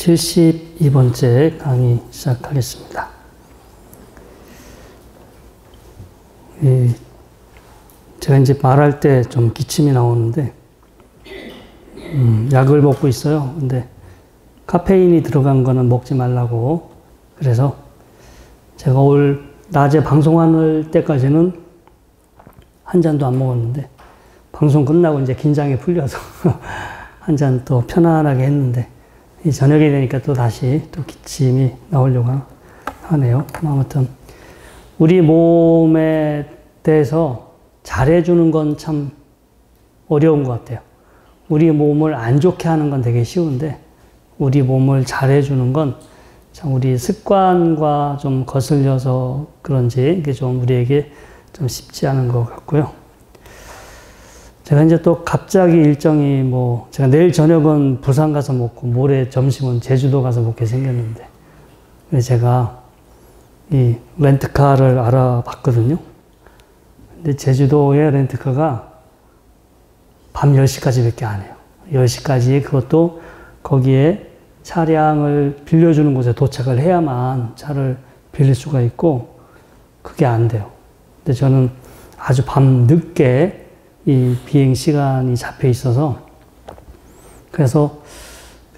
72번째 강의 시작하겠습니다. 제가 이제 말할 때 좀 기침이 나오는데, 약을 먹고 있어요. 근데 카페인이 들어간 거는 먹지 말라고. 그래서 제가 올 낮에 방송할 때까지는 한 잔도 안 먹었는데, 방송 끝나고 이제 긴장이 풀려서 한 잔 또 편안하게 했는데, 이 저녁이 되니까 또 다시 또 기침이 나오려고 하네요. 아무튼 우리 몸에 대해서 잘해주는 건 참 어려운 것 같아요. 우리 몸을 안 좋게 하는 건 되게 쉬운데, 우리 몸을 잘해주는 건 참 우리 습관과 좀 거슬려서 그런지 이게 좀 우리에게 좀 쉽지 않은 것 같고요. 제가 이제 또 갑자기 일정이 제가 내일 저녁은 부산 가서 먹고 모레 점심은 제주도 가서 먹게 생겼는데, 제가 이 렌트카를 알아봤거든요. 근데 제주도의 렌트카가 밤 10시까지 밖에 안 해요. 10시까지 그것도 거기에 차량을 빌려주는 곳에 도착을 해야만 차를 빌릴 수가 있고, 그게 안 돼요. 근데 저는 아주 밤 늦게 이 비행 시간이 잡혀 있어서, 그래서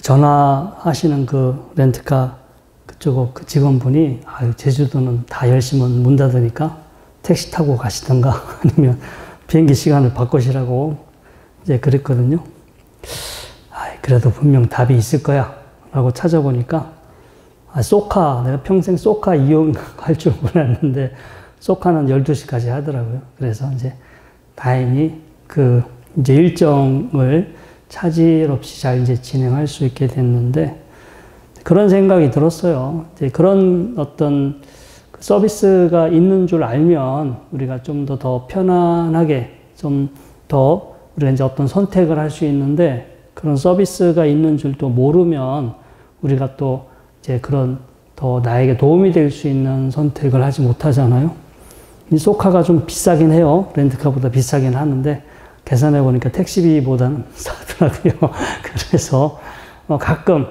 전화하시는 그 렌트카 그쪽 그 직원분이 제주도는 다 10시면 문 닫으니까 택시 타고 가시던가 아니면 비행기 시간을 바꾸시라고 이제 그랬거든요. 그래도 분명 답이 있을 거야 라고 찾아보니까 쏘카, 내가 평생 쏘카 이용할 줄 몰랐는데 쏘카는 12시까지 하더라고요. 그래서 이제 다행히 이제 일정을 차질 없이 잘 이제 진행할 수 있게 됐는데, 그런 생각이 들었어요. 이제 그런 어떤 서비스가 있는 줄 알면 우리가 좀 더 편안하게 좀 더 우리가 이제 어떤 선택을 할 수 있는데, 그런 서비스가 있는 줄도 모르면 우리가 또 이제 그런 더 나에게 도움이 될 수 있는 선택을 하지 못하잖아요. 이 쏘카가 좀 비싸긴 해요. 렌트카보다 비싸긴 하는데, 계산해 보니까 택시비보다는 싸더라고요. 그래서 가끔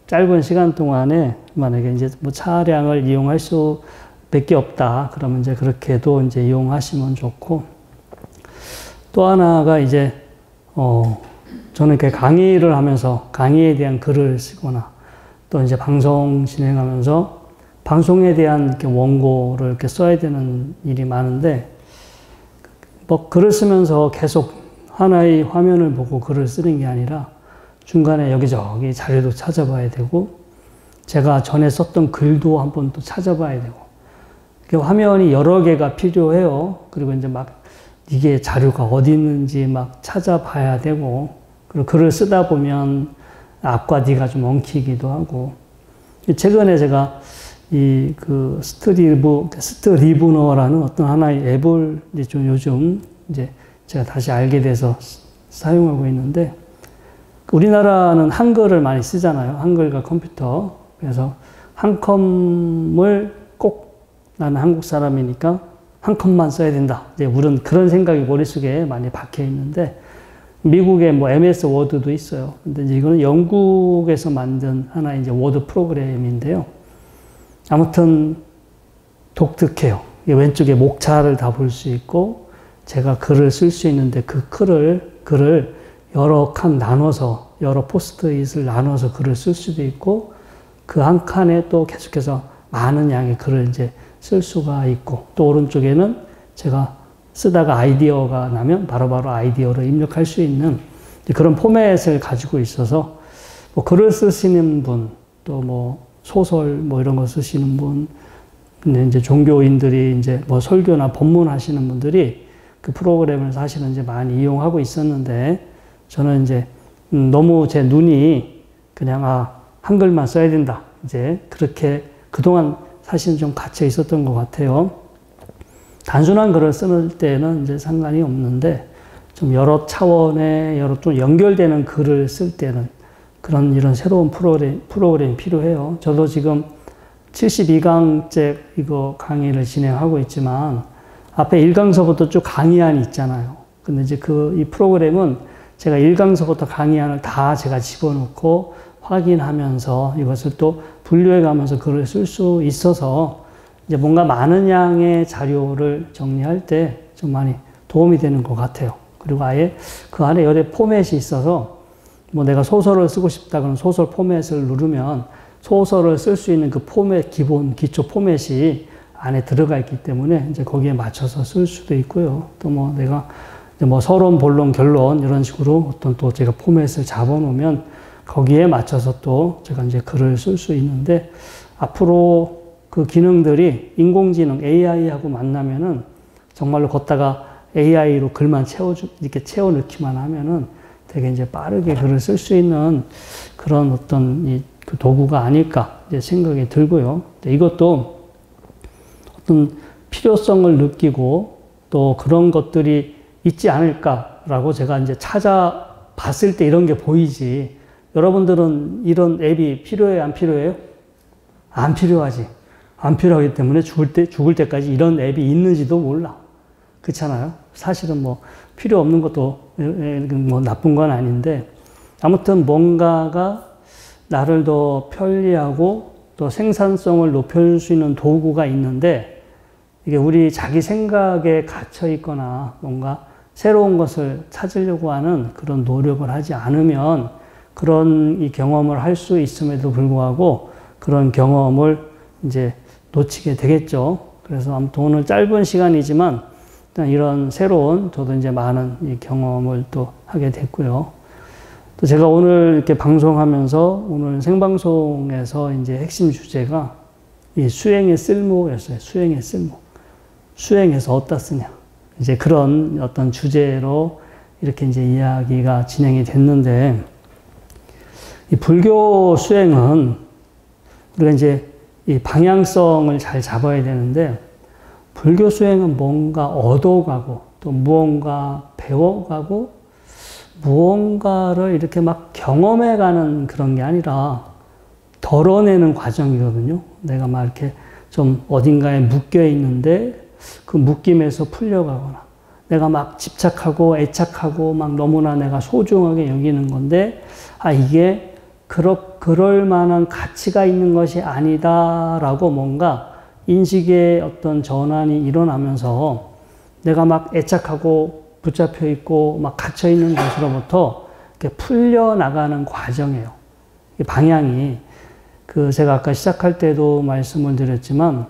짧은 시간 동안에 만약에 이제 차량을 이용할 수밖에 없다. 그러면 이제 그렇게도 이제 이용하시면 좋고, 또 하나가 이제 저는 이렇게 강의를 하면서 강의에 대한 글을 쓰거나, 또 이제 방송 진행하면서 방송에 대한 이렇게 원고를 이렇게 써야 되는 일이 많은데, 글을 쓰면서 계속 하나의 화면을 보고 글을 쓰는 게 아니라 중간에 여기저기 자료도 찾아봐야 되고, 제가 전에 썼던 글도 한번 또 찾아봐야 되고, 화면이 여러 개가 필요해요. 그리고 이제 이게 자료가 어디 있는지 찾아봐야 되고, 그리고 글을 쓰다 보면 앞과 뒤가 좀 엉키기도 하고, 최근에 제가 스트리브너라는 어떤 하나의 앱을 이제 좀 요즘 이제 제가 다시 알게 돼서 사용하고 있는데, 우리나라는 한글을 많이 쓰잖아요. 한글과 컴퓨터. 그래서 한 컴을 꼭 나는 한국 사람이니까 한 컴만 써야 된다. 이제 우리는 그런 생각이 머릿속에 많이 박혀 있는데, 미국에 MS 워드도 있어요. 근데 이제 이거는 영국에서 만든 하나의 이제 워드 프로그램인데요. 아무튼 독특해요. 왼쪽에 목차를 다 볼 수 있고, 제가 글을 쓸 수 있는데 그 글을 여러 칸 나눠서, 여러 포스트잇을 나눠서 글을 쓸 수도 있고, 그 한 칸에 또 계속해서 많은 양의 글을 이제 쓸 수가 있고, 또 오른쪽에는 제가 쓰다가 아이디어가 나면 바로바로 아이디어를 입력할 수 있는 그런 포맷을 가지고 있어서, 글을 쓰시는 분, 또 소설 이런 거 쓰시는 분, 이제 종교인들이 이제 설교나 법문하시는 분들이 그 프로그램을 사실은 이제 많이 이용하고 있었는데, 저는 이제 너무 제 눈이 그냥 한글만 써야 된다. 이제 그렇게 그동안 사실은 좀 갇혀 있었던 것 같아요. 단순한 글을 쓰는 때는 이제 상관이 없는데, 좀 여러 차원의 좀 연결되는 글을 쓸 때는 이런 새로운 프로그램이 필요해요. 저도 지금 72강째 이거 강의를 진행하고 있지만, 앞에 1강서부터 쭉 강의안이 있잖아요. 근데 이제 이 프로그램은 제가 1강서부터 강의안을 다 제가 집어넣고 확인하면서 이것을 또 분류해 가면서 글을 쓸 수 있어서 이제 뭔가 많은 양의 자료를 정리할 때 좀 많이 도움이 되는 것 같아요. 그리고 아예 그 안에 여러 포맷이 있어서 뭐 내가 소설을 쓰고 싶다 그러면 소설 포맷을 누르면 소설을 쓸 수 있는 그 포맷, 기본, 기초 포맷이 안에 들어가 있기 때문에 이제 거기에 맞춰서 쓸 수도 있고요. 또 뭐 내가 뭐 서론, 본론, 결론 이런 식으로 어떤 또 제가 포맷을 잡아놓으면 거기에 맞춰서 또 제가 이제 글을 쓸 수 있는데 앞으로 그 기능들이 인공지능 AI하고 만나면은 정말로 걷다가 AI로 글만 이렇게 채워 넣기만 하면은 되게 이제 빠르게 글을 쓸 수 있는 그런 어떤 그 도구가 아닐까 이제 생각이 들고요. 이것도 어떤 필요성을 느끼고 또 그런 것들이 있지 않을까라고 제가 이제 찾아봤을 때 이런 게 보이지. 여러분들은 이런 앱이 필요해요? 안 필요해요? 안 필요하지. 안 필요하기 때문에 죽을 때까지 이런 앱이 있는지도 몰라. 그렇잖아요? 사실은 뭐 필요 없는 것도 뭐 나쁜 건 아닌데 아무튼 뭔가가 나를 더 편리하고 또 생산성을 높여줄 수 있는 도구가 있는데 이게 우리 자기 생각에 갇혀 있거나 뭔가 새로운 것을 찾으려고 하는 그런 노력을 하지 않으면 그런 이 경험을 할 수 있음에도 불구하고 그런 경험을 이제 놓치게 되겠죠. 그래서 아무튼 오늘 짧은 시간이지만 일단 이런 새로운 저도 이제 많은 이 경험을 또 하게 됐고요. 또 제가 오늘 이렇게 방송하면서 오늘 생방송에서 이제 핵심 주제가 이 수행의 쓸모였어요. 수행의 쓸모. 수행해서 어디다 쓰냐. 이제 그런 어떤 주제로 이렇게 이제 이야기가 진행이 됐는데 이 불교 수행은 우리가 이제 이 방향성을 잘 잡아야 되는데 불교 수행은 뭔가 얻어가고 또 무언가 배워가고 무언가를 이렇게 막 경험해가는 그런 게 아니라 덜어내는 과정이거든요. 내가 막 이렇게 좀 어딘가에 묶여 있는데 그 묶임에서 풀려가거나 내가 막 집착하고 애착하고 막 너무나 내가 소중하게 여기는 건데 아 이게 그럴 만한 가치가 있는 것이 아니다라고 뭔가 인식의 어떤 전환이 일어나면서 내가 막 애착하고 붙잡혀 있고 막 갇혀 있는 것으로부터 이렇게 풀려나가는 과정이에요. 이 방향이 제가 아까 시작할 때도 말씀을 드렸지만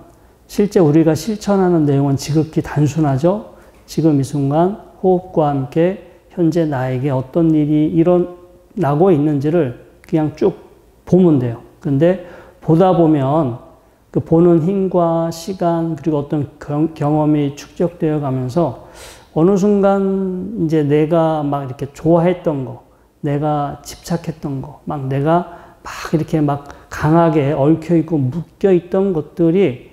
실제 우리가 실천하는 내용은 지극히 단순하죠. 지금 이 순간 호흡과 함께 현재 나에게 어떤 일이 일어나고 있는지를 그냥 쭉 보면 돼요. 근데 보다 보면 그 보는 힘과 시간 그리고 어떤 경험이 축적되어 가면서 어느 순간 이제 내가 막 이렇게 좋아했던 거, 내가 집착했던 거, 막 내가 막 이렇게 막 강하게 얽혀있고 묶여있던 것들이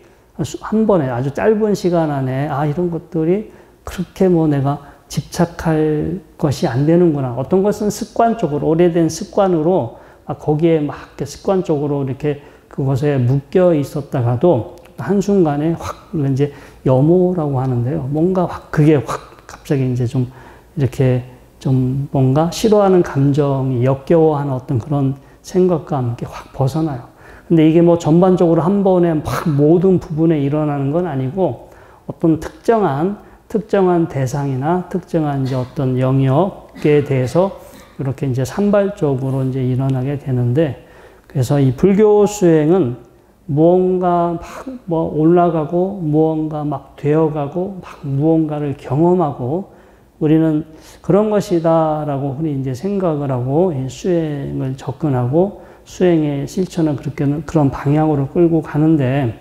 한 번에 아주 짧은 시간 안에 아, 이런 것들이 그렇게 뭐 내가 집착할 것이 안 되는구나. 어떤 것은 습관적으로, 오래된 습관으로 거기에 막 습관적으로 이렇게 그것에 묶여 있었다가도 한순간에 확, 이제 염호라고 하는데요. 뭔가 확, 그게 확 갑자기 이제 좀 이렇게 좀 뭔가 싫어하는 감정이 역겨워하는 어떤 그런 생각과 함께 확 벗어나요. 근데 이게 뭐 전반적으로 한 번에 막 모든 부분에 일어나는 건 아니고 어떤 특정한 대상이나 특정한 이제 어떤 영역에 대해서 이렇게 이제 산발적으로 이제 일어나게 되는데 그래서 이 불교 수행은 무언가 막 뭐 올라가고 무언가 막 되어가고 막 무언가를 경험하고 우리는 그런 것이다라고 흔히 이제 생각을 하고 이 수행을 접근하고 수행의 실천을 그런 방향으로 끌고 가는데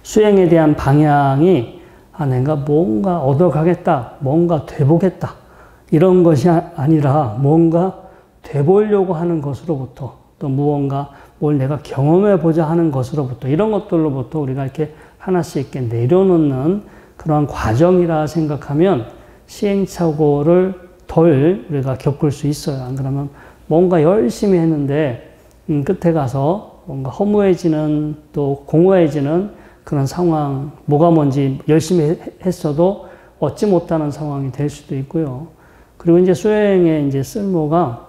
수행에 대한 방향이 아, 내가 뭔가 얻어가겠다, 뭔가 돼보겠다 이런 것이 아니라 뭔가 돼보려고 하는 것으로부터 또 무언가 뭘 내가 경험해보자 하는 것으로부터 이런 것들로부터 우리가 이렇게 하나씩 이렇게 내려놓는 그런 과정이라 생각하면 시행착오를 덜 우리가 겪을 수 있어요. 안 그러면 뭔가 열심히 했는데 끝에 가서 뭔가 허무해지는 또 공허해지는 그런 상황, 뭐가 뭔지 열심히 했어도 얻지 못하는 상황이 될 수도 있고요. 그리고 이제 수행의 이제 쓸모가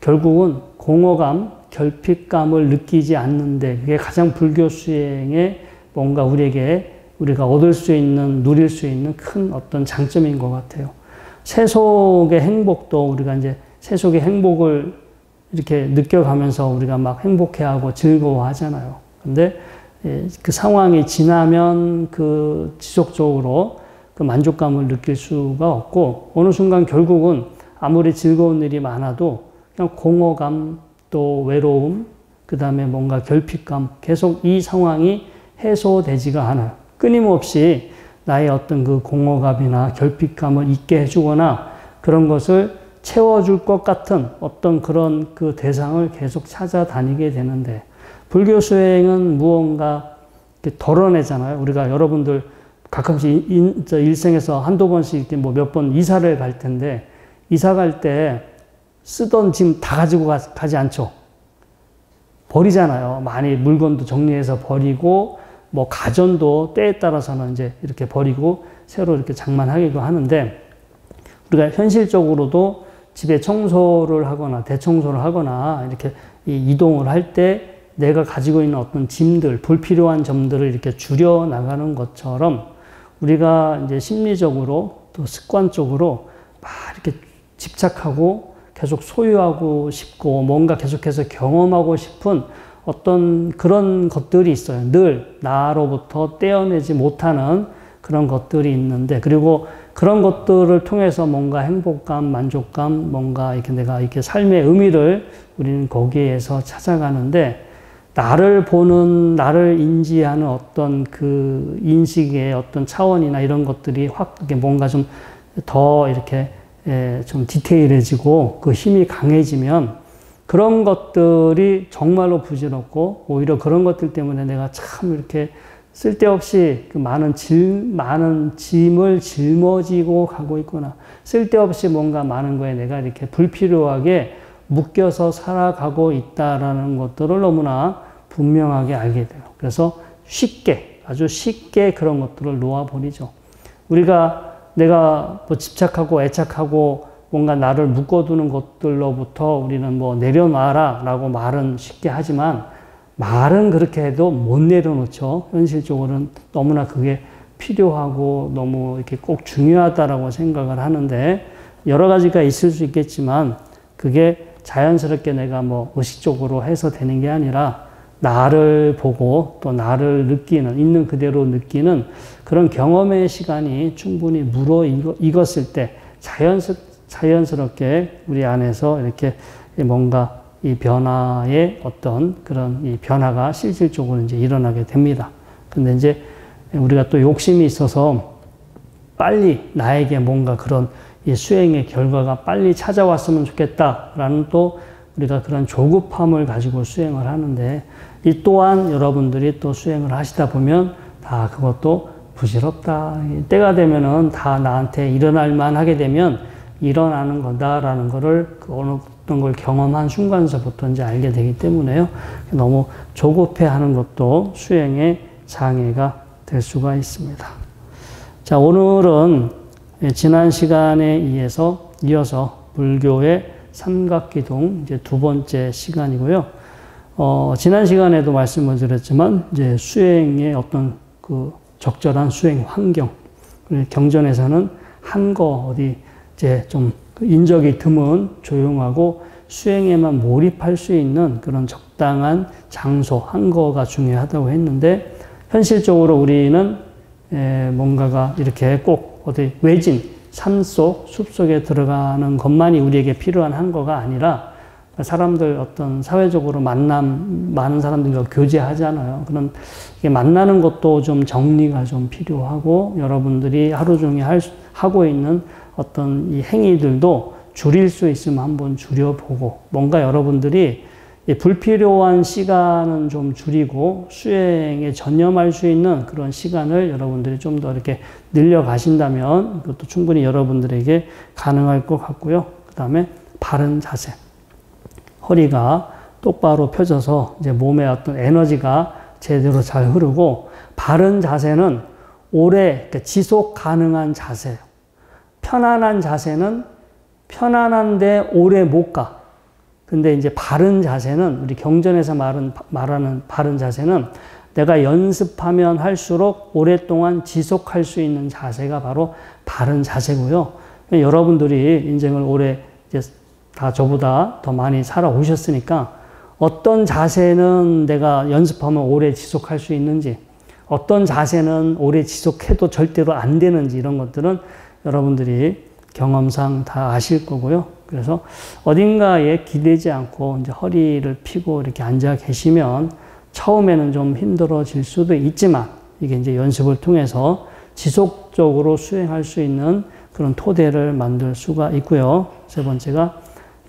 결국은 공허감, 결핍감을 느끼지 않는데 그게 가장 불교 수행에 뭔가 우리가 얻을 수 있는, 누릴 수 있는 큰 어떤 장점인 것 같아요. 세속의 행복도 우리가 이제 세속의 행복을 이렇게 느껴가면서 우리가 막 행복해하고 즐거워하잖아요. 근데 그 상황이 지나면 그 지속적으로 그 만족감을 느낄 수가 없고 어느 순간 결국은 아무리 즐거운 일이 많아도 그냥 공허감 또 외로움 그 다음에 뭔가 결핍감 계속 이 상황이 해소되지가 않아요. 끊임없이 나의 어떤 그 공허감이나 결핍감을 잊게 해주거나 그런 것을 채워줄 것 같은 어떤 그런 그 대상을 계속 찾아다니게 되는데 불교 수행은 무언가 덜어내잖아요. 우리가 여러분들 가끔씩 일생에서 한두 번씩 이렇게 뭐 몇 번 이사를 갈 텐데 이사 갈 때 쓰던 짐 다 가지고 가지 않죠. 버리잖아요. 많이 물건도 정리해서 버리고 뭐 가전도 때에 따라서는 이제 이렇게 버리고 새로 이렇게 장만하기도 하는데 우리가 현실적으로도 집에 청소를 하거나 대청소를 하거나 이렇게 이동을 할 때 내가 가지고 있는 어떤 짐들, 불필요한 점들을 이렇게 줄여 나가는 것처럼 우리가 이제 심리적으로 또 습관적으로 막 이렇게 집착하고 계속 소유하고 싶고 뭔가 계속해서 경험하고 싶은 어떤 그런 것들이 있어요. 늘 나로부터 떼어내지 못하는 그런 것들이 있는데 그리고 그런 것들을 통해서 뭔가 행복감, 만족감, 뭔가 이렇게 내가 이렇게 삶의 의미를 우리는 거기에서 찾아가는데 나를 보는, 나를 인지하는 어떤 그 인식의 어떤 차원이나 이런 것들이 확 이렇게 뭔가 좀 더 이렇게 좀 디테일해지고 그 힘이 강해지면 그런 것들이 정말로 부질없고 오히려 그런 것들 때문에 내가 참 이렇게 쓸데없이 그 많은 짐을 짊어지고 가고 있구나. 쓸데없이 뭔가 많은 거에 내가 이렇게 불필요하게 묶여서 살아가고 있다라는 것들을 너무나 분명하게 알게 돼요. 그래서 쉽게, 아주 쉽게 그런 것들을 놓아버리죠. 내가 뭐 집착하고 애착하고 뭔가 나를 묶어두는 것들로부터 우리는 뭐 내려놔라 라고 말은 쉽게 하지만 말은 그렇게 해도 못 내려놓죠. 현실적으로는 너무나 그게 필요하고 너무 이렇게 꼭 중요하다라고 생각을 하는데 여러 가지가 있을 수 있겠지만 그게 자연스럽게 내가 뭐 의식적으로 해서 되는 게 아니라 나를 보고 또 나를 느끼는, 있는 그대로 느끼는 그런 경험의 시간이 충분히 익었을 때 자연스럽게 우리 안에서 이렇게 뭔가 이 변화의 어떤 그런 이 변화가 실질적으로 이제 일어나게 됩니다. 근데 이제 우리가 또 욕심이 있어서 빨리 나에게 뭔가 그런 이 수행의 결과가 빨리 찾아왔으면 좋겠다라는 또 우리가 그런 조급함을 가지고 수행을 하는데 이 또한 여러분들이 또 수행을 하시다 보면 다 그것도 부질없다. 때가 되면은 다 나한테 일어날 만하게 되면 일어나는 거다라는 거를 그 어떤 걸 경험한 순간서부터 이제 알게 되기 때문에요. 너무 조급해하는 것도 수행의 장애가 될 수가 있습니다. 자, 오늘은 지난 시간에 이어서 불교의 삼각기둥 이제 두 번째 시간이고요. 지난 시간에도 말씀을 드렸지만 이제 수행의 어떤 그 적절한 수행 환경, 경전에서는 한거 어디 이제 좀 인적이 드문 조용하고 수행에만 몰입할 수 있는 그런 적당한 장소, 한거가 중요하다고 했는데 현실적으로 우리는 뭔가가 이렇게 꼭 어디 외진 산속, 숲속에 들어가는 것만이 우리에게 필요한 한거가 아니라 사람들 어떤 사회적으로 많은 사람들과 교제하잖아요. 그런 만나는 것도 좀 정리가 좀 필요하고 여러분들이 하루 종일 하고 있는 어떤 이 행위들도 줄일 수 있으면 한번 줄여보고 뭔가 여러분들이 불필요한 시간은 좀 줄이고 수행에 전념할 수 있는 그런 시간을 여러분들이 좀 더 이렇게 늘려가신다면 그것도 충분히 여러분들에게 가능할 것 같고요. 그 다음에 바른 자세. 허리가 똑바로 펴져서 이제 몸에 어떤 에너지가 제대로 잘 흐르고 바른 자세는 오래 지속 가능한 자세예요. 편안한 자세는 편안한데 오래 못 가. 근데 이제 바른 자세는, 우리 경전에서 말하는 바른 자세는 내가 연습하면 할수록 오랫동안 지속할 수 있는 자세가 바로 바른 자세고요. 여러분들이 인생을 오래 이제 다 저보다 더 많이 살아오셨으니까 어떤 자세는 내가 연습하면 오래 지속할 수 있는지, 어떤 자세는 오래 지속해도 절대로 안 되는지, 이런 것들은 여러분들이 경험상 다 아실 거고요. 그래서 어딘가에 기대지 않고 이제 허리를 펴고 이렇게 앉아 계시면 처음에는 좀 힘들어질 수도 있지만 이게 이제 연습을 통해서 지속적으로 수행할 수 있는 그런 토대를 만들 수가 있고요. 세 번째가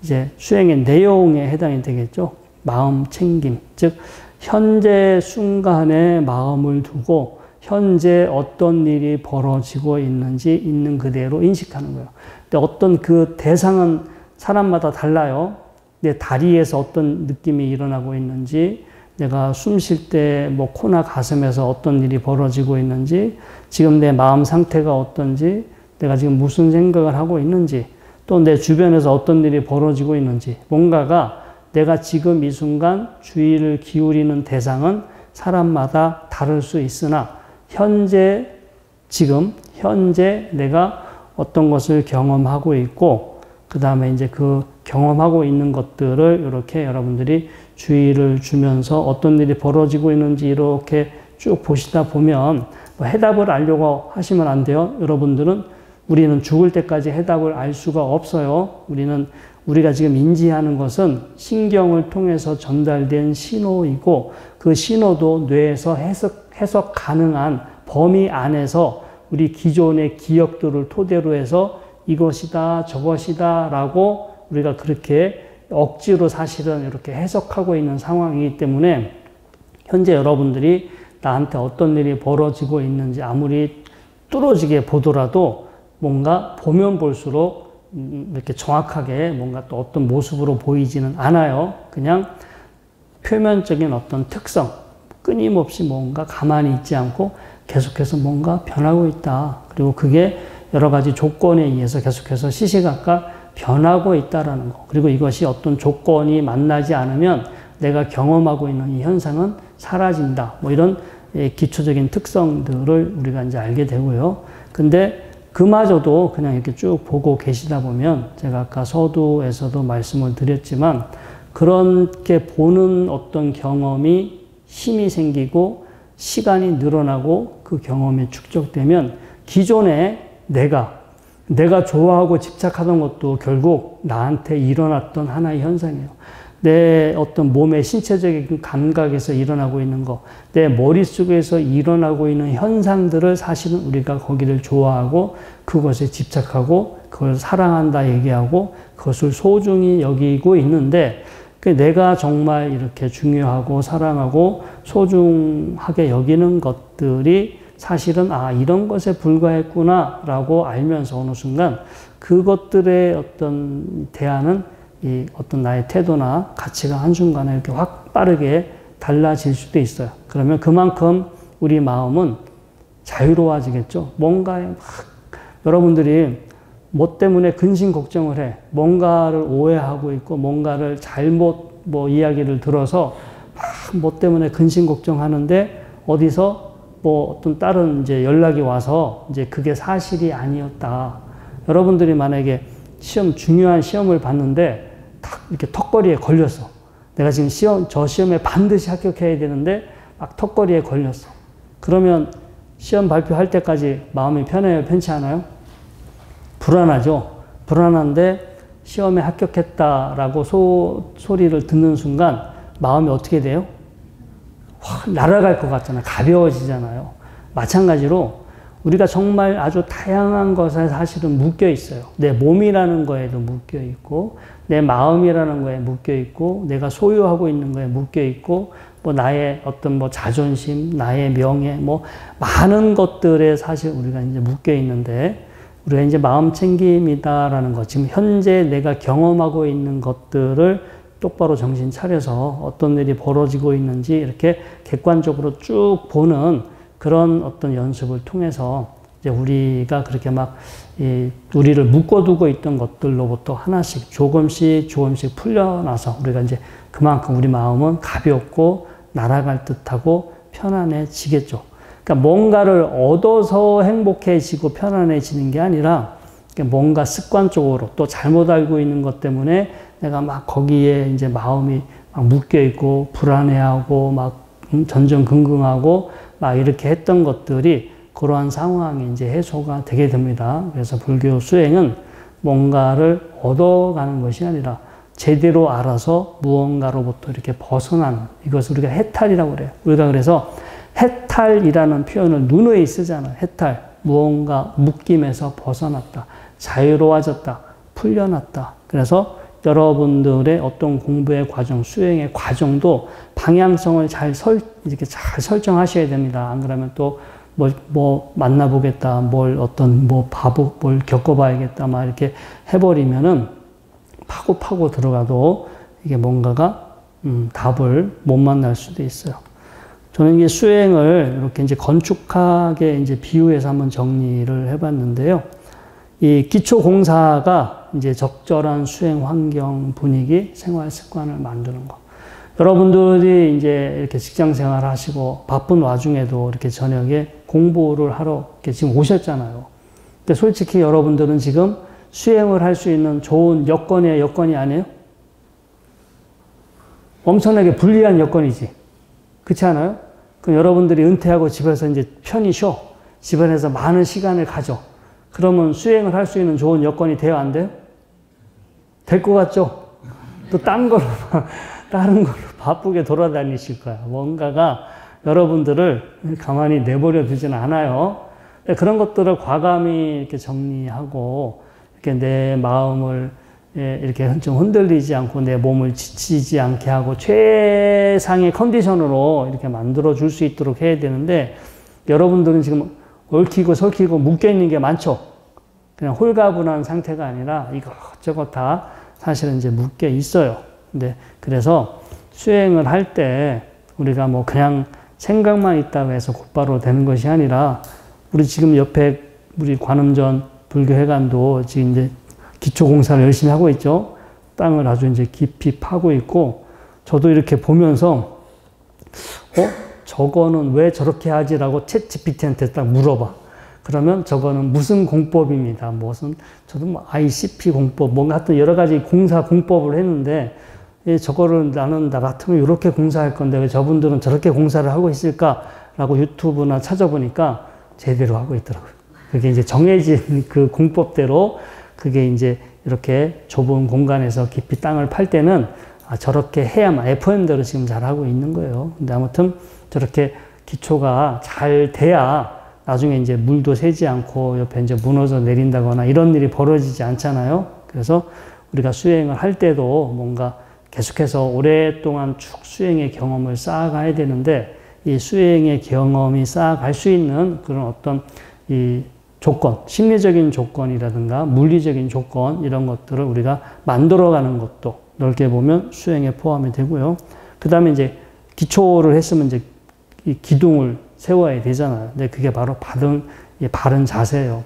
이제 수행의 내용에 해당이 되겠죠. 마음 챙김. 즉, 현재 순간에 마음을 두고 현재 어떤 일이 벌어지고 있는지 있는 그대로 인식하는 거예요. 근데 어떤 그 대상은 사람마다 달라요. 내 다리에서 어떤 느낌이 일어나고 있는지, 내가 숨 쉴 때 뭐 코나 가슴에서 어떤 일이 벌어지고 있는지, 지금 내 마음 상태가 어떤지, 내가 지금 무슨 생각을 하고 있는지, 또 내 주변에서 어떤 일이 벌어지고 있는지, 뭔가가 내가 지금 이 순간 주의를 기울이는 대상은 사람마다 다를 수 있으나 현재, 지금, 현재 내가 어떤 것을 경험하고 있고, 그 다음에 이제 그 경험하고 있는 것들을 이렇게 여러분들이 주의를 주면서 어떤 일이 벌어지고 있는지 이렇게 쭉 보시다 보면 뭐 해답을 알려고 하시면 안 돼요. 여러분들은 우리는 죽을 때까지 해답을 알 수가 없어요. 우리가 지금 인지하는 것은 신경을 통해서 전달된 신호이고 그 신호도 뇌에서 해석 가능한 범위 안에서 우리 기존의 기억들을 토대로 해서 이것이다, 저것이다 라고 우리가 그렇게 억지로 사실은 이렇게 해석하고 있는 상황이기 때문에 현재 여러분들이 나한테 어떤 일이 벌어지고 있는지 아무리 뚫어지게 보더라도 뭔가 보면 볼수록 이렇게 정확하게 뭔가 또 어떤 모습으로 보이지는 않아요. 그냥 표면적인 어떤 특성, 끊임없이 뭔가 가만히 있지 않고 계속해서 뭔가 변하고 있다. 그리고 그게 여러 가지 조건에 의해서 계속해서 시시각각 변하고 있다라는 거. 그리고 이것이 어떤 조건이 만나지 않으면 내가 경험하고 있는 이 현상은 사라진다. 뭐 이런 기초적인 특성들을 우리가 이제 알게 되고요. 근데 그마저도 그냥 이렇게 쭉 보고 계시다 보면 제가 아까 서두에서도 말씀을 드렸지만 그렇게 보는 어떤 경험이 힘이 생기고 시간이 늘어나고 그 경험이 축적되면 기존에 내가 좋아하고 집착하던 것도 결국 나한테 일어났던 하나의 현상이에요. 내 어떤 몸의 신체적인 감각에서 일어나고 있는 거, 내 머릿속에서 일어나고 있는 현상들을 사실은 우리가 거기를 좋아하고 그것에 집착하고 그걸 사랑한다 얘기하고 그것을 소중히 여기고 있는데 내가 정말 이렇게 중요하고 사랑하고 소중하게 여기는 것들이 사실은 이런 것에 불과했구나 라고 알면서 어느 순간 그것들의 어떤 대안은 이 어떤 나의 태도나 가치가 한순간에 이렇게 확 빠르게 달라질 수도 있어요. 그러면 그만큼 우리 마음은 자유로워지겠죠. 뭔가에 여러분들이 뭐 때문에 근심 걱정을 해. 뭔가를 오해하고 있고 뭔가를 잘못 이야기를 들어서 뭐 때문에 근심 걱정하는데 어디서 어떤 다른 이제 연락이 와서 이제 그게 사실이 아니었다. 여러분들이 만약에 중요한 시험을 봤는데 탁 이렇게 턱걸이에 걸렸어. 내가 지금 저 시험에 반드시 합격해야 되는데 막 턱걸이에 걸렸어. 그러면 시험 발표할 때까지 마음이 편해요? 편치 않아요? 불안하죠? 불안한데 시험에 합격했다라고 소리를 듣는 순간 마음이 어떻게 돼요? 확 날아갈 것 같잖아요. 가벼워지잖아요. 마찬가지로 우리가 정말 아주 다양한 것에 사실은 묶여 있어요. 내 몸이라는 거에도 묶여 있고, 내 마음이라는 거에 묶여 있고, 내가 소유하고 있는 거에 묶여 있고, 나의 어떤 자존심, 나의 명예, 많은 것들에 사실 우리가 이제 묶여 있는데, 우리가 이제 마음 챙김이다라는 것, 지금 현재 내가 경험하고 있는 것들을 똑바로 정신 차려서 어떤 일이 벌어지고 있는지 이렇게 객관적으로 쭉 보는 그런 어떤 연습을 통해서 이제 우리가 그렇게 막 우리를 묶어두고 있던 것들로부터 하나씩 조금씩 풀려나서 우리가 이제 그만큼 우리 마음은 가볍고 날아갈 듯하고 편안해지겠죠. 그러니까 뭔가를 얻어서 행복해지고 편안해지는 게 아니라 뭔가 습관적으로 또 잘못 알고 있는 것 때문에 내가 막 거기에 이제 마음이 막 묶여 있고 불안해하고 막 전전긍긍하고 막 이렇게 했던 것들이 그러한 상황이 이제 해소가 되게 됩니다. 그래서 불교 수행은 뭔가를 얻어가는 것이 아니라 제대로 알아서 무언가로부터 이렇게 벗어나는, 이것을 우리가 해탈이라고 그래요. 우리가 그래서 해탈이라는 표현을 누누이 쓰잖아요. 해탈. 무언가 묶임에서 벗어났다. 자유로워졌다. 풀려났다. 그래서 여러분들의 어떤 공부의 과정, 수행의 과정도 방향성을 이렇게 잘 설정하셔야 됩니다. 안 그러면 또 뭐 만나보겠다, 뭘 겪어봐야겠다, 막 이렇게 해버리면은 파고 들어가도 이게 뭔가가 답을 못 만날 수도 있어요. 저는 이게 수행을 이렇게 이제 건축하게 이제 비유해서 한번 정리를 해봤는데요. 이 기초 공사가 이제 적절한 수행 환경, 분위기, 생활 습관을 만드는 거. 여러분들이 이제 이렇게 직장 생활 하시고 바쁜 와중에도 이렇게 저녁에 공부를 하러 이렇게 지금 오셨잖아요. 근데 솔직히 여러분들은 지금 수행을 할 수 있는 좋은 여건이 아니에요? 엄청나게 불리한 여건이지. 그렇지 않아요? 그럼 여러분들이 은퇴하고 집에서 이제 편히 쉬어. 집안에서 많은 시간을 가져. 그러면 수행을 할 수 있는 좋은 여건이 돼요, 안 돼요? 될 것 같죠? 또 다른 걸로 바쁘게 돌아다니실 거야. 뭔가가 여러분들을 가만히 내버려 두지는 않아요. 그런 것들을 과감히 이렇게 정리하고, 이렇게 내 마음을 이렇게 좀 흔들리지 않고 내 몸을 지치지 않게 하고 최상의 컨디션으로 이렇게 만들어 줄 수 있도록 해야 되는데, 여러분들은 지금 얽히고 설키고 묶여 있는 게 많죠. 그냥 홀가분한 상태가 아니라 이것저것 다 사실은 이제 묶여 있어요. 근데 그래서 수행을 할 때 우리가 뭐 그냥 생각만 있다고 해서 곧바로 되는 것이 아니라, 우리 지금 옆에 우리 관음전 불교회관도 지금 이제 기초공사를 열심히 하고 있죠. 땅을 아주 이제 깊이 파고 있고, 저도 이렇게 보면서 저거는 왜 저렇게 하지라고 챗GPT한테 딱 물어봐. 그러면 저거는 무슨 공법입니다. 저도 뭐 ICP 공법, 뭔가 하여튼 여러 가지 공사 공법을 했는데, 저거를 나는 나 같으면 이렇게 공사할 건데 왜 저분들은 저렇게 공사를 하고 있을까라고 유튜브나 찾아보니까 제대로 하고 있더라고요. 그게 이제 정해진 그 공법대로 그게 이제 이렇게 좁은 공간에서 깊이 땅을 팔 때는 저렇게 해야만, FM대로 지금 잘하고 있는 거예요. 근데 아무튼 저렇게 기초가 잘 돼야 나중에 이제 물도 새지 않고 옆에 이제 무너져 내린다거나 이런 일이 벌어지지 않잖아요. 그래서 우리가 수행을 할 때도 뭔가 계속해서 오랫동안 쭉 수행의 경험을 쌓아가야 되는데, 이 수행의 경험이 쌓아갈 수 있는 그런 어떤 이 조건, 심리적인 조건이라든가 물리적인 조건, 이런 것들을 우리가 만들어가는 것도 넓게 보면 수행에 포함이 되고요. 그 다음에 이제 기초를 했으면 이제 이 기둥을 세워야 되잖아요. 근데 그게 바로 바른 자세예요.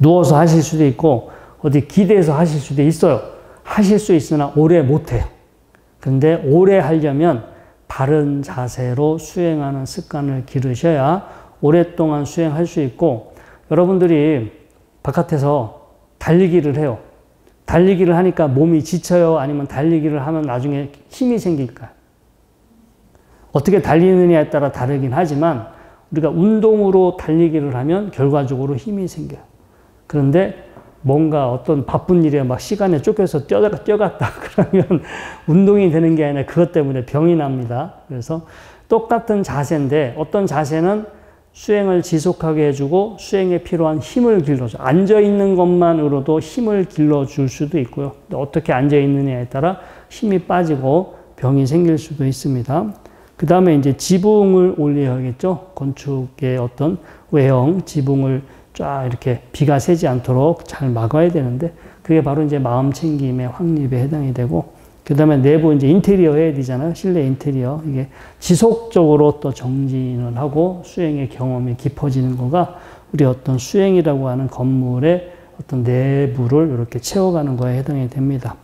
누워서 하실 수도 있고, 어디 기대서 하실 수도 있어요. 하실 수 있으나 오래 못해요. 그런데 오래 하려면 바른 자세로 수행하는 습관을 기르셔야 오랫동안 수행할 수 있고, 여러분들이 바깥에서 달리기를 해요. 달리기를 하니까 몸이 지쳐요? 아니면 달리기를 하면 나중에 힘이 생길까요? 어떻게 달리느냐에 따라 다르긴 하지만 우리가 운동으로 달리기를 하면 결과적으로 힘이 생겨요. 그런데 뭔가 어떤 바쁜 일에 막 시간에 쫓겨서 뛰어갔다 그러면 운동이 되는 게 아니라 그것 때문에 병이 납니다. 그래서 똑같은 자세인데 어떤 자세는 수행을 지속하게 해주고 수행에 필요한 힘을 길러줘. 앉아있는 것만으로도 힘을 길러줄 수도 있고요. 어떻게 앉아있느냐에 따라 힘이 빠지고 병이 생길 수도 있습니다. 그 다음에 이제 지붕을 올려야겠죠. 건축의 어떤 외형, 지붕을 쫙 이렇게 비가 새지 않도록 잘 막아야 되는데, 그게 바로 이제 마음 챙김의 확립에 해당이 되고, 그 다음에 내부 이제 인테리어 해야 되잖아요. 실내 인테리어. 이게 지속적으로 또 정진을 하고 수행의 경험이 깊어지는 거가 우리 어떤 수행이라고 하는 건물의 어떤 내부를 이렇게 채워가는 거에 해당이 됩니다.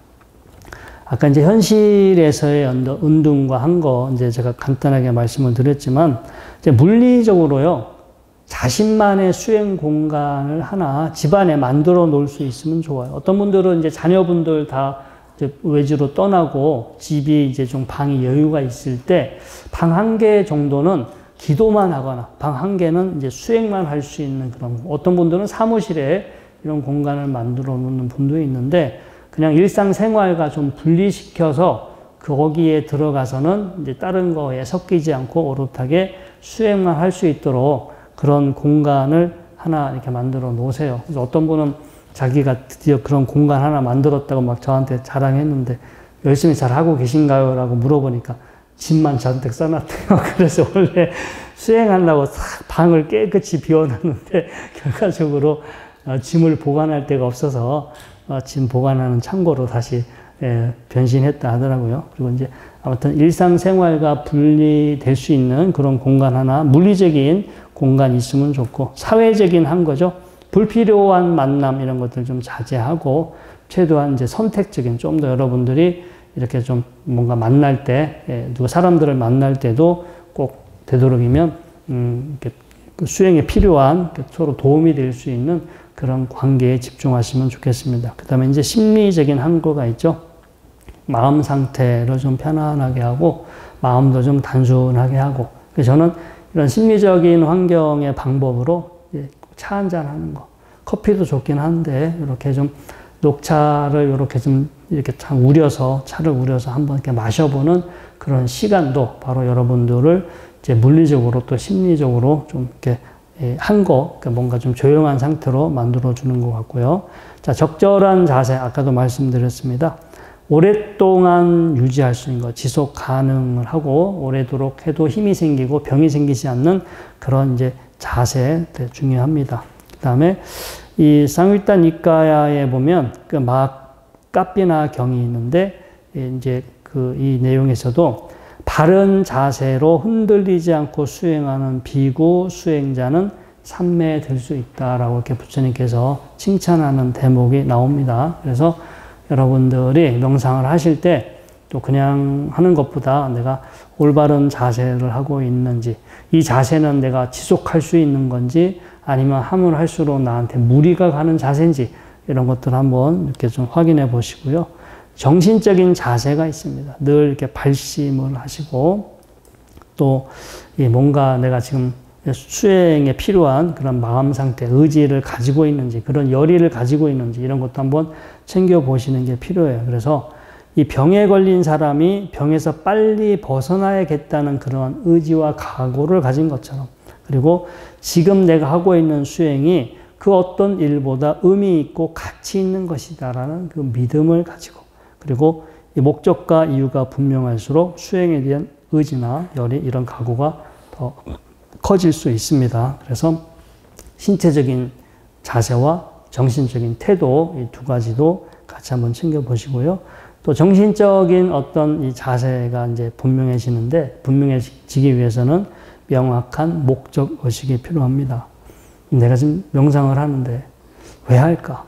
아까 이제 현실에서의 은둔과 한 거 이제 제가 간단하게 말씀을 드렸지만 이제 물리적으로요 자신만의 수행 공간을 하나 집안에 만들어 놓을 수 있으면 좋아요. 어떤 분들은 이제 자녀분들 다 이제 외지로 떠나고 집이 이제 좀 방이 여유가 있을 때 방 한 개 정도는 기도만 하거나 방 한 개는 이제 수행만 할 수 있는 그런 어떤 분들은 사무실에 이런 공간을 만들어 놓는 분도 있는데 그냥 일상생활과 좀 분리시켜서 거기에 들어가서는 이제 다른 거에 섞이지 않고 오롯하게 수행만 할 수 있도록 그런 공간을 하나 이렇게 만들어 놓으세요. 그래서 어떤 분은 자기가 드디어 그런 공간 하나 만들었다고 막 저한테 자랑했는데 열심히 잘 하고 계신가요? 라고 물어보니까 짐만 잔뜩 써놨대요. 그래서 원래 수행하려고 싹 방을 깨끗이 비워놨는데 결과적으로 짐을 보관할 데가 없어서 짐 보관하는 창고로 다시 변신했다 하더라고요. 그리고 이제 아무튼 일상생활과 분리될 수 있는 그런 공간 하나, 물리적인 공간이 있으면 좋고, 사회적인 한 거죠. 불필요한 만남 이런 것들 좀 자제하고, 최소한 이제 선택적인 좀 더 여러분들이 이렇게 좀 뭔가 만날 때, 누가 사람들을 만날 때도 꼭 되도록이면, 이렇게 수행에 필요한 서로 도움이 될 수 있는 그런 관계에 집중하시면 좋겠습니다. 그 다음에 이제 심리적인 한 거가 있죠. 마음 상태를 좀 편안하게 하고, 마음도 좀 단순하게 하고. 그래서 저는 이런 심리적인 환경의 방법으로 차 한잔 하는 거. 커피도 좋긴 한데, 이렇게 좀 녹차를 이렇게 좀 이렇게 차를 우려서 한번 이렇게 마셔보는 그런 시간도 바로 여러분들을 이제 물리적으로 또 심리적으로 좀 이렇게 그러니까 뭔가 좀 조용한 상태로 만들어주는 것 같고요. 자, 적절한 자세, 아까도 말씀드렸습니다. 오랫동안 유지할 수 있는 것, 지속 가능을 하고, 오래도록 해도 힘이 생기고 병이 생기지 않는 그런 이제 자세 중요합니다. 그 다음에 이 쌍윗단 니까야에 보면 그 까삐나 경이 있는데, 이제 이 내용에서도 바른 자세로 흔들리지 않고 수행하는 비구 수행자는 삼매될 수 있다라고 이렇게 부처님께서 칭찬하는 대목이 나옵니다. 그래서 여러분들이 명상을 하실 때 또 그냥 하는 것보다 내가 올바른 자세를 하고 있는지, 이 자세는 내가 지속할 수 있는 건지, 아니면 하면 할수록 나한테 무리가 가는 자세인지, 이런 것들 한번 이렇게 좀 확인해 보시고요. 정신적인 자세가 있습니다. 늘 이렇게 발심을 하시고, 또 뭔가 내가 지금 수행에 필요한 그런 마음 상태, 의지를 가지고 있는지, 그런 열의를 가지고 있는지, 이런 것도 한번 챙겨보시는 게 필요해요. 그래서 이 병에 걸린 사람이 병에서 빨리 벗어나야겠다는 그런 의지와 각오를 가진 것처럼, 그리고 지금 내가 하고 있는 수행이 그 어떤 일보다 의미 있고 가치 있는 것이다라는 그 믿음을 가지고, 그리고 이 목적과 이유가 분명할수록 수행에 대한 의지나 열의 이런 각오가 더 커질 수 있습니다. 그래서 신체적인 자세와 정신적인 태도, 이 두 가지도 같이 한번 챙겨보시고요. 또 정신적인 어떤 이 자세가 이제 분명해지기 위해서는 명확한 목적 의식이 필요합니다. 내가 지금 명상을 하는데 왜 할까?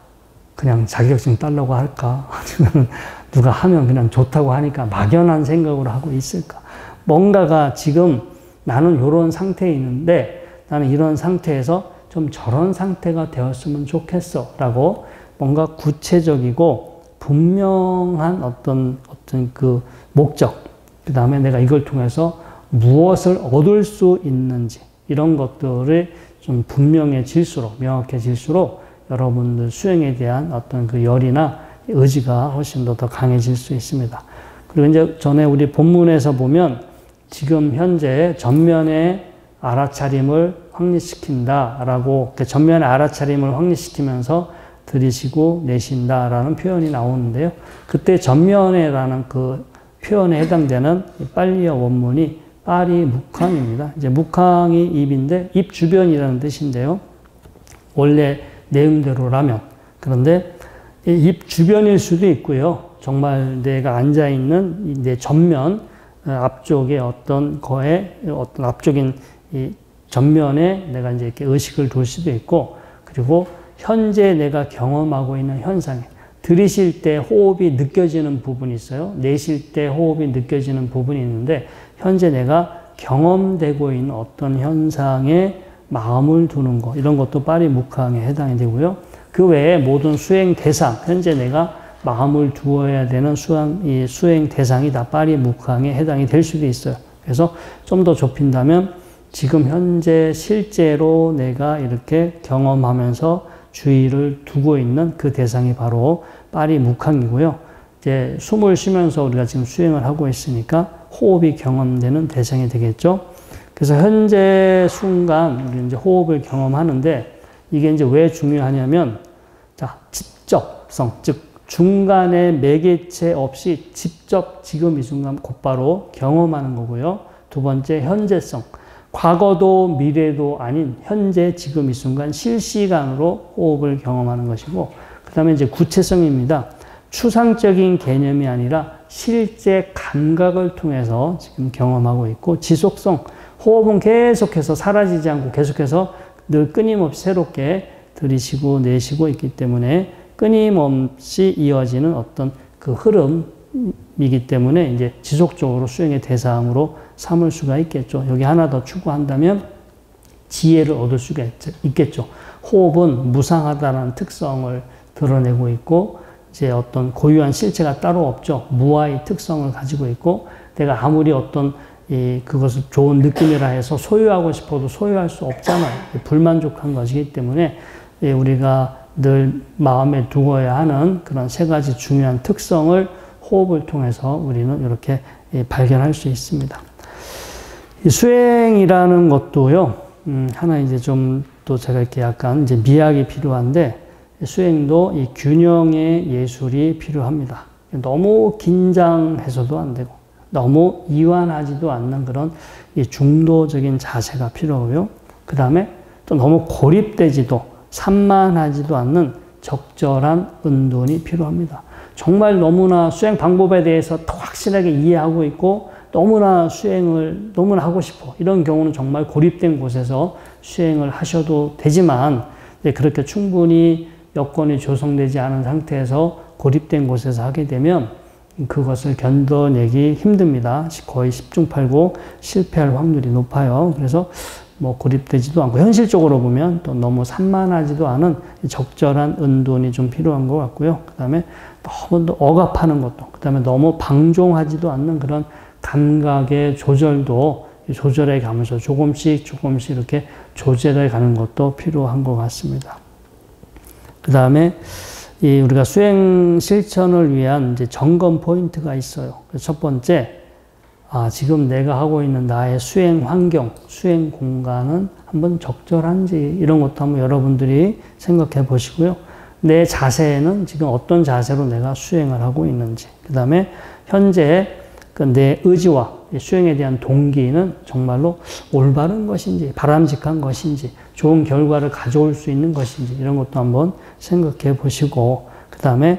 그냥 자격증 따려고 할까? 아니면 누가 하면 그냥 좋다고 하니까 막연한 생각으로 하고 있을까? 뭔가가 지금 나는 이런 상태에 있는데 나는 이런 상태에서 좀 저런 상태가 되었으면 좋겠어 라고 뭔가 구체적이고 분명한 어떤 그 목적, 그 다음에 내가 이걸 통해서 무엇을 얻을 수 있는지, 이런 것들을 좀 분명해질수록, 명확해질수록 여러분들 수행에 대한 어떤 그 열이나 의지가 훨씬 더 강해질 수 있습니다. 그리고 이제 전에 우리 본문에서 보면 지금 현재 전면의 알아차림을 확립시킨다라고, 전면의 알아차림을 확립시키면서 들이쉬고 내쉰다라는 표현이 나오는데요. 그때 전면에라는 그 표현에 해당되는 빨리어 원문이 빠리 묵항입니다. 이제 묵항이 입인데 입 주변이라는 뜻인데요. 원래 내용대로라면. 그런데 입 주변일 수도 있고요. 정말 내가 앉아있는 내 전면 앞쪽에 어떤 앞쪽인 이 전면에 내가 이제 이렇게 의식을 둘 수도 있고, 그리고 현재 내가 경험하고 있는 현상에 들이쉴 때 호흡이 느껴지는 부분이 있어요. 내쉴 때 호흡이 느껴지는 부분이 있는데, 현재 내가 경험되고 있는 어떤 현상에 마음을 두는 것, 이런 것도 파리묵항에 해당이 되고요. 그 외에 모든 수행 대상, 현재 내가 마음을 두어야 되는 이 수행 대상이 다 파리묵항에 해당이 될 수도 있어요. 그래서 좀 더 좁힌다면 지금 현재 실제로 내가 이렇게 경험하면서 주의를 두고 있는 그 대상이 바로 파리묵항이고요. 이제 숨을 쉬면서 우리가 지금 수행을 하고 있으니까 호흡이 경험되는 대상이 되겠죠. 그래서 현재 순간 우리 이제 호흡을 경험하는데, 이게 이제 왜 중요하냐면, 자, 직접성, 즉 중간에 매개체 없이 직접 지금 이 순간 곧바로 경험하는 거고요. 두 번째, 현재성. 과거도 미래도 아닌 현재 지금 이 순간 실시간으로 호흡을 경험하는 것이고, 그 다음에 이제 구체성입니다. 추상적인 개념이 아니라 실제 감각을 통해서 지금 경험하고 있고, 지속성. 호흡은 계속해서 사라지지 않고 계속해서 늘 끊임없이 새롭게 들이쉬고 내쉬고 있기 때문에 끊임없이 이어지는 어떤 그 흐름이기 때문에 이제 지속적으로 수행의 대상으로 삼을 수가 있겠죠. 여기 하나 더 추구한다면 지혜를 얻을 수가 있겠죠. 호흡은 무상하다는 특성을 드러내고 있고, 이제 어떤 고유한 실체가 따로 없죠. 무아의 특성을 가지고 있고, 내가 아무리 어떤 그것을 좋은 느낌이라 해서 소유하고 싶어도 소유할 수 없잖아요. 불만족한 것이기 때문에 우리가 늘 마음에 두어야 하는 그런 세 가지 중요한 특성을 호흡을 통해서 우리는 이렇게 발견할 수 있습니다. 이 수행이라는 것도요, 하나 이제 좀 또 제가 이렇게 약간 이제 미학이 필요한데, 수행도 이 균형의 예술이 필요합니다. 너무 긴장해서도 안 되고, 너무 이완하지도 않는 그런 이 중도적인 자세가 필요하고요. 그 다음에 또 너무 고립되지도 산만하지도 않는 적절한 은둔이 필요합니다. 정말 너무나 수행 방법에 대해서 더 확실하게 이해하고 있고, 너무나 수행을 너무나 하고 싶어. 이런 경우는 정말 고립된 곳에서 수행을 하셔도 되지만, 그렇게 충분히 여건이 조성되지 않은 상태에서 고립된 곳에서 하게 되면 그것을 견뎌내기 힘듭니다. 거의 10중 8구 실패할 확률이 높아요. 그래서 뭐 고립되지도 않고, 현실적으로 보면 또 너무 산만하지도 않은 적절한 은둔이 좀 필요한 것 같고요. 그 다음에 너무 억압하는 것도, 그 다음에 너무 방종하지도 않는 그런 감각의 조절도 조절해 가면서 조금씩 이렇게 조절해 가는 것도 필요한 것 같습니다. 그 다음에 우리가 수행 실천을 위한 이제 점검 포인트가 있어요. 첫 번째, 지금 내가 하고 있는 나의 수행 환경, 수행 공간은 한번 적절한지, 이런 것도 한번 여러분들이 생각해 보시고요. 내 자세는 지금 어떤 자세로 내가 수행을 하고 있는지, 그 다음에 현재 내 의지와 수행에 대한 동기는 정말로 올바른 것인지, 바람직한 것인지, 좋은 결과를 가져올 수 있는 것인지, 이런 것도 한번 생각해 보시고, 그 다음에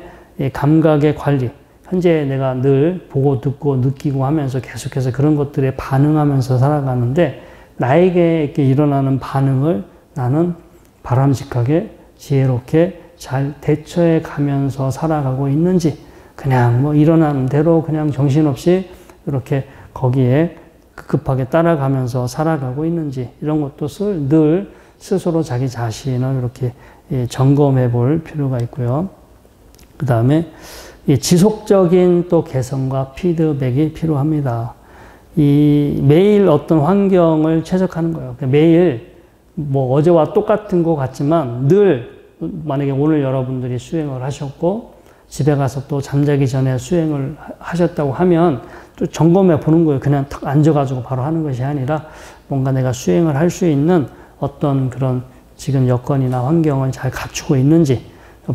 감각의 관리, 현재 내가 늘 보고 듣고 느끼고 하면서 계속해서 그런 것들에 반응하면서 살아가는데, 나에게 이렇게 일어나는 반응을 나는 바람직하게 지혜롭게 잘 대처해 가면서 살아가고 있는지, 그냥 뭐 일어나는 대로 그냥 정신없이 이렇게 거기에 급급하게 따라가면서 살아가고 있는지, 이런 것도 늘 스스로 자기 자신을 이렇게 점검해 볼 필요가 있고요. 그 다음에 지속적인 또 개선과 피드백이 필요합니다. 매일 어떤 환경을 최적화하는 거예요. 매일 뭐 어제와 똑같은 것 같지만 늘, 만약에 오늘 여러분들이 수행을 하셨고 집에 가서 또 잠자기 전에 수행을 하셨다고 하면 또 점검해 보는 거예요. 그냥 탁 앉아가지고 바로 하는 것이 아니라 뭔가 내가 수행을 할 수 있는 어떤 그런 지금 여건이나 환경을 잘 갖추고 있는지,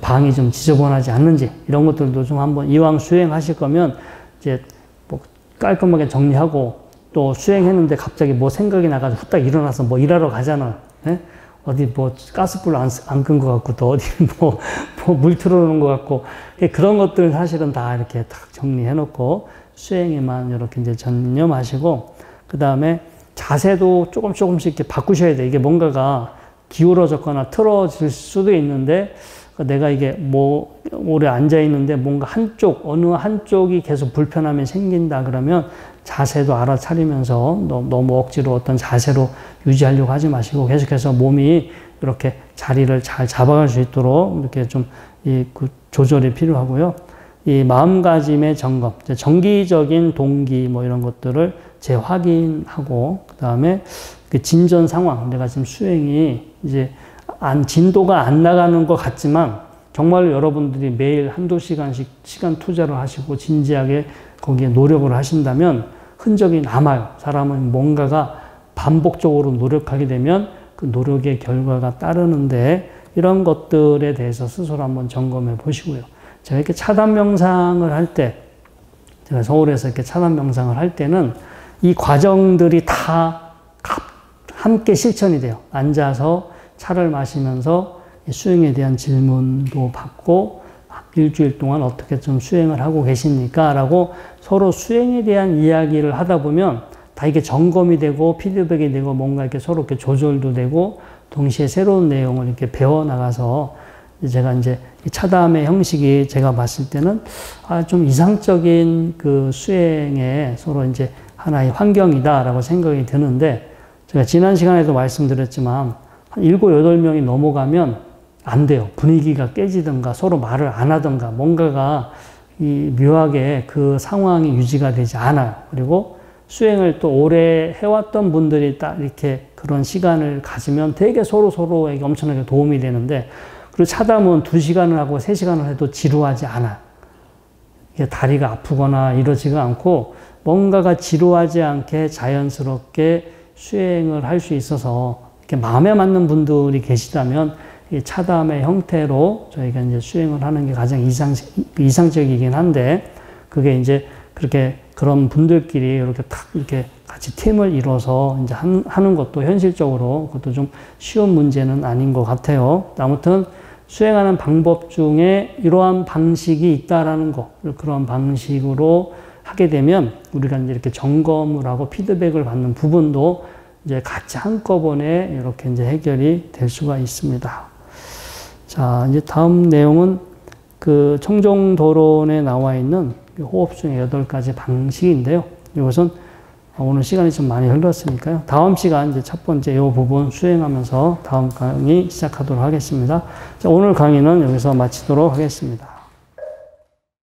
방이 좀 지저분하지 않는지, 이런 것들도 좀 한번, 이왕 수행하실 거면 이제 뭐 깔끔하게 정리하고, 또 수행했는데 갑자기 뭐 생각이 나가지고 후딱 일어나서 뭐 일하러 가잖아. 예? 어디 뭐 가스불 안 끈 것 같고, 또 어디 뭐 물 틀어놓은 것 같고, 그런 것들은 사실은 다 이렇게 딱 정리해 놓고 수행에만 이렇게 이제 전념하시고, 그 다음에 자세도 조금씩 이렇게 바꾸셔야 돼. 이게 뭔가가 기울어졌거나 틀어질 수도 있는데, 내가 이게 뭐, 오래 앉아있는데 뭔가 어느 한쪽이 계속 불편함이 생긴다 그러면 자세도 알아차리면서 너무 억지로 어떤 자세로 유지하려고 하지 마시고 계속해서 몸이 이렇게 자리를 잘 잡아갈 수 있도록 이렇게 좀 그 조절이 필요하고요. 이 마음가짐의 점검, 정기적인 동기 뭐 이런 것들을 재확인하고, 그 다음에 그 진전 상황, 내가 지금 수행이 이제 진도가 안 나가는 것 같지만 정말로 여러분들이 매일 한두 시간씩 시간 투자를 하시고 진지하게 거기에 노력을 하신다면 흔적이 남아요. 사람은 뭔가가 반복적으로 노력하게 되면 그 노력의 결과가 따르는데, 이런 것들에 대해서 스스로 한번 점검해 보시고요. 제가 이렇게 차단 명상을 할 때, 제가 서울에서 이렇게 차단 명상을 할 때는 이 과정들이 다 함께 실천이 돼요. 앉아서 차를 마시면서 수행에 대한 질문도 받고, 일주일 동안 어떻게 좀 수행을 하고 계십니까? 라고 서로 수행에 대한 이야기를 하다 보면 다 이게 점검이 되고 피드백이 되고 뭔가 이렇게 서로 이렇게 조절도 되고, 동시에 새로운 내용을 이렇게 배워나가서 제가 이제 차담의 형식이 제가 봤을 때는 좀 이상적인 그 수행에 서로 이제 하나의 환경이다라고 생각이 드는데, 제가 지난 시간에도 말씀드렸지만 한 7, 8명이 넘어가면 안 돼요. 분위기가 깨지든가 서로 말을 안 하든가 뭔가가 묘하게 그 상황이 유지가 되지 않아요. 그리고 수행을 또 오래 해왔던 분들이 딱 이렇게 그런 시간을 가지면 되게 서로에게 엄청나게 도움이 되는데, 그리고 차담은 2시간을 하고 3시간을 해도 지루하지 않아요. 이게 다리가 아프거나 이러지가 않고 뭔가가 지루하지 않게 자연스럽게 수행을 할 수 있어서, 이렇게 마음에 맞는 분들이 계시다면 이 차담의 형태로 저희가 이제 수행을 하는 게 가장 이상적이긴 한데, 그게 이제 그런 분들끼리 이렇게 이렇게 같이 팀을 이뤄서 이제 하는 것도 현실적으로 그것도 좀 쉬운 문제는 아닌 것 같아요. 아무튼 수행하는 방법 중에 이러한 방식이 있다라는 거, 그런 방식으로 하게 되면 우리가 이제 이렇게 점검을 하고 피드백을 받는 부분도 이제 같이 한꺼번에 이렇게 이제 해결이 될 수가 있습니다. 자, 이제 다음 내용은 그 청정도론에 나와 있는 호흡 중에 8가지 방식인데요. 이것은 오늘 시간이 좀 많이 흘렀으니까요. 다음 시간 이제 첫 번째 이 부분 수행하면서 다음 강의 시작하도록 하겠습니다. 자, 오늘 강의는 여기서 마치도록 하겠습니다.